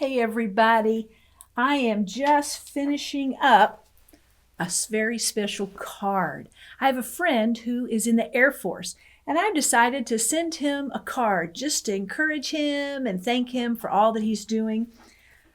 Hey everybody, I am just finishing up a very special card. I have a friend who is in the Air Force, and I've decided to send him a card just to encourage him and thank him for all that he's doing.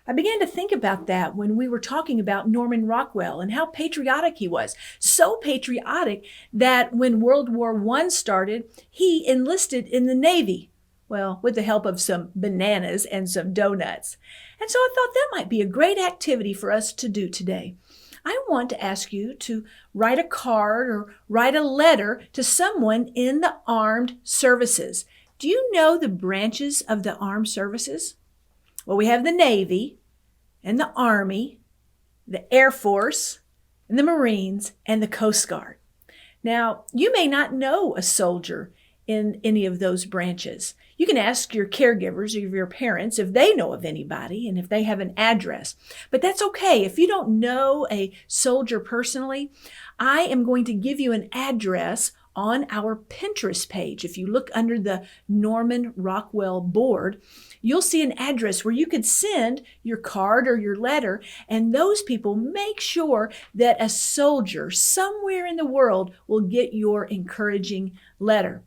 I began to think about that when we were talking about Norman Rockwell and how patriotic he was. So patriotic that when World War I started, he enlisted in the Navy. Well, with the help of some bananas and some donuts. And so I thought that might be a great activity for us to do today. I want to ask you to write a card or write a letter to someone in the armed services. Do you know the branches of the armed services? Well, we have the Navy and the Army, the Air Force, and the Marines, and the Coast Guard. Now, you may not know a soldier in any of those branches. You can ask your caregivers or your parents if they know of anybody and if they have an address. But that's okay. If you don't know a soldier personally, I am going to give you an address on our Pinterest page. If you look under the Norman Rockwell board, you'll see an address where you could send your card or your letter, and those people make sure that a soldier somewhere in the world will get your encouraging letter.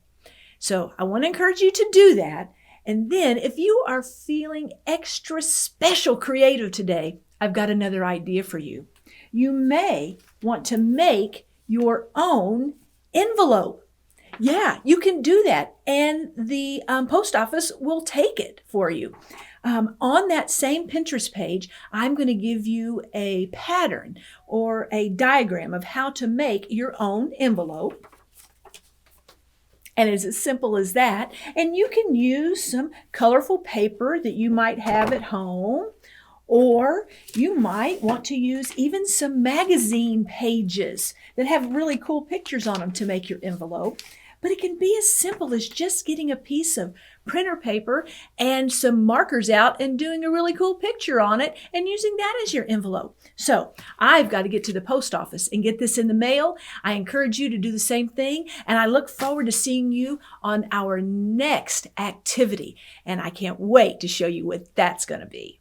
So I want to encourage you to do that. And then if you are feeling extra special creative today, I've got another idea for you. You may want to make your own envelope. Yeah, you can do that. And the post office will take it for you. On that same Pinterest page, I'm going to give you a pattern or a diagram of how to make your own envelope. And it's as simple as that. And you can use some colorful paper that you might have at home, or you might want to use even some magazine pages that have really cool pictures on them to make your envelope. But it can be as simple as just getting a piece of printer paper and some markers out and doing a really cool picture on it and using that as your envelope. So I've got to get to the post office and get this in the mail. I encourage you to do the same thing, and I look forward to seeing you on our next activity. And I can't wait to show you what that's going to be.